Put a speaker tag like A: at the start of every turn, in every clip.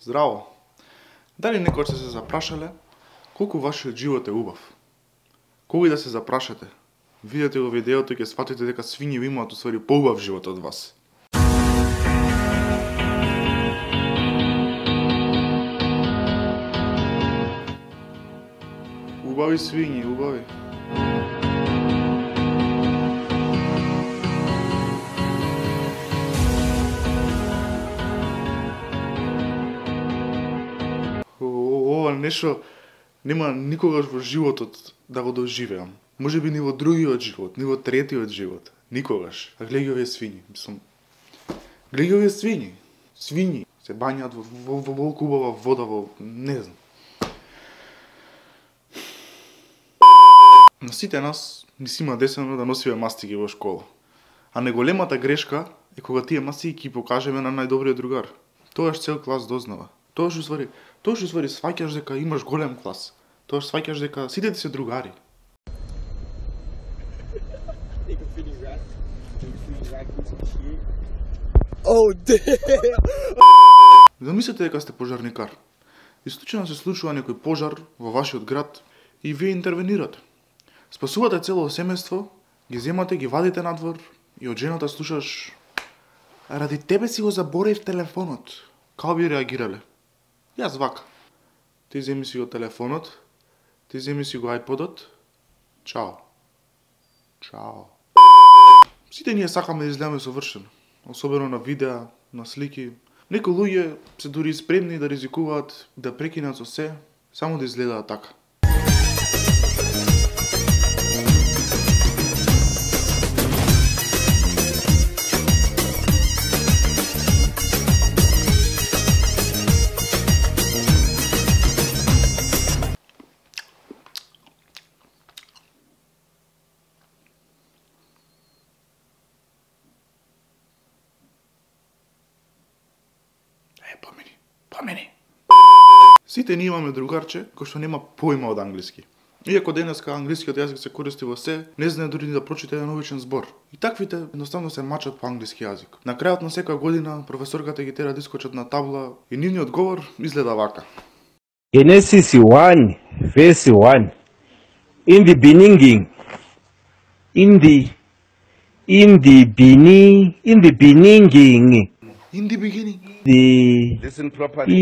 A: здраво! Дали некој се запрашале колку вашиот живот е убав? Кога и да се запрашате, видите го видеото и ќе сватите дека свињи ви имаат усвари поубав живот од вас. Убави свињи, убави. Ова нешто нема никогаш во животот да го доживеам. Може би ни во другиот живот, ни во третиот живот. Никогаш. А гледај овие свињи, мислам. Гледај овие свињи. Свињи се бањаат во волку убава вода, не знам. На сите нас ни си има десено да носиме мастики во школа. А неголемата грешка е кога тие мастики ги покажеме на најдобриот другар. Тоаш цел клас дознава. Тоаш усвари сваќаш дека имаш голем клас. Тоаш сваќаш дека сите ти се другари. Замислете дека сте пожарникар. И случајно се случува некој пожар во вашиот град и вие интервенирате. Спасувате цело семејство, ги земате, ги вадите надвор и од жената слушаш: ради тебе си го заборев телефонот. Као би реагирале? Јас вака. Ти земи си го телефонот, ти земи си го iPodот. Чао. Чао. Сите ние сакаме да изгледаме совршено. Особено на видеа, на слики. Некои луѓе се дури спремни да ризикуваат, да прекинат со се, само да изгледаат така. Помени. Сите ние имаме другарче кој што нема појма од англиски. Иако денеска англискиот јазик се користи во се, не знае дури да прочита еден обичен збор. И таквите едноставно се мачат по англиски јазик. На крајот на секоја година професорката ги тера да искочат на табла и нивниот говор изгледа вака.
B: Genesis 1, verse 1. In the beginning, in the beginning,
C: Listen properly.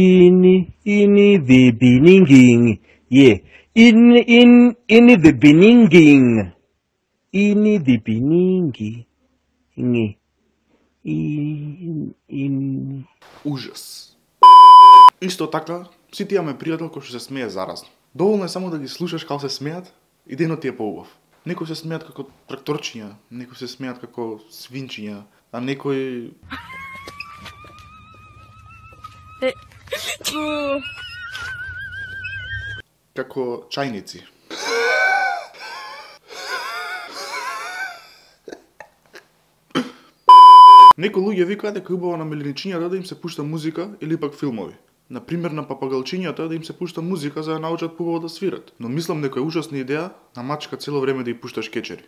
B: in the beginning, yeah, in the beginning,
A: Ужас. Исто така, сите имаме пријател кој што се смее заразно. Доволно е само да ги слушаш како се смеат и денот ти е поубав. Некои се смеат како тракторчиња, некои се смеат како свинчиња, а некои како чајници. Некои луѓе викаат дека убаво на меленичињата да им се пушта музика или пак филмови. Например, на папагалчињата да им се пушта музика за да научат побаво да свират. Но мислам дека е ужасна идеја на мачка цело време да ја пушташ кечери.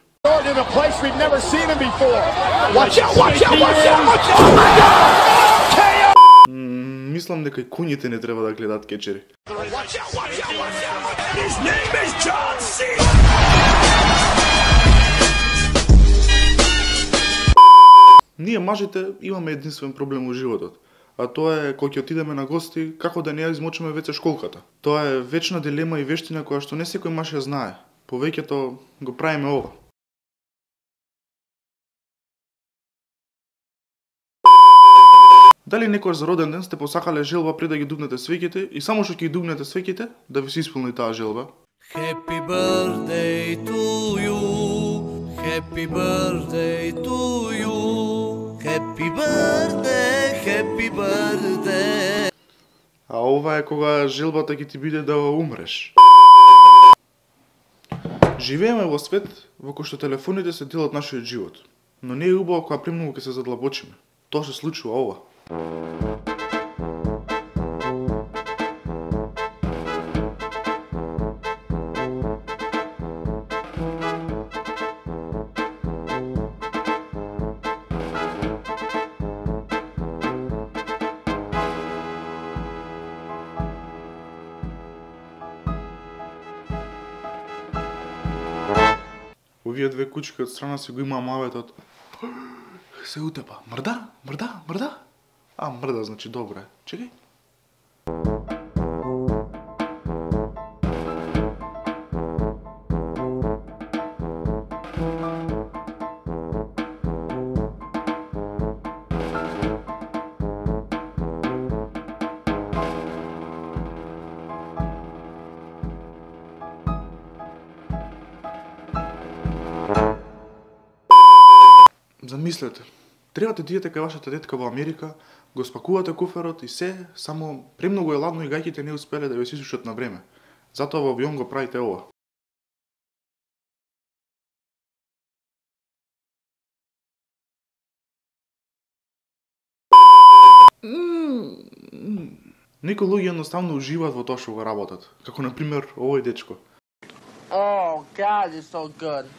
A: Мислам дека и коњите не треба да гледаат кечери. Ние мажите имаме единствен проблем во животот, а тоа е кога ќе отидеме на гости, како да не ја измочиме веќе школката. Тоа е вечна дилема и вештина која што не секој маж ја знае. Повеќето го правиме ова. Дали некојаш за роден ден сте посакале желба пред да ги дупнете свеќите и само што ќе ги дупнете свеќите, да ви се исполни таа желба?
D: Happy birthday to you. Happy birthday to you. Happy birthday.
A: А ова е кога желбата ќе ти биде да умреш. Живееме во свет во кој што телефоните се дел од нашиот живот, но не е убаво кога премногу ќе се задлабочиме. Тоа се случува ова. овие две кучки од страна си го има маветот. Се утепа. Мрда, мрда, мрда. А, мрда, значи добро е. Чекај. Замислете, требате диете кај вашата детка во Америка, го спакувате куферот и се, само премногу е ладно и гаќите не успеле да ја исушат на време. Затоа во авион го правите ова. Некои луѓе едноставно уживаат во тоа што го работат, како на пример овој дечко.
E: Oh, God, it's so good.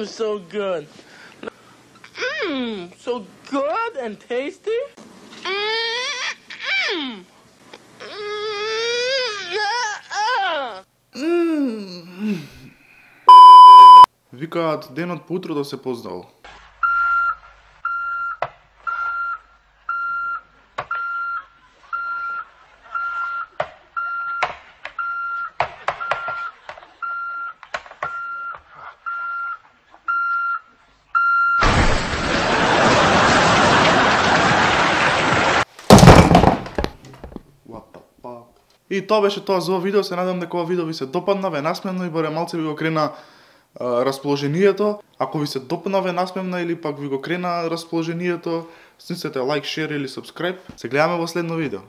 E: So good. So good and tasty.
A: Викаат денот по утро да се познал. И тоа беше тоа за ова видео, се надам дека ова видео ви се допадна, ве насмевна и барем малце ви го крена расположението. Ако ви се допадна, ве насмевна или пак ви го крена расположението, снисете лайк, шер или сабскрайб. Се гледаме во следно видео.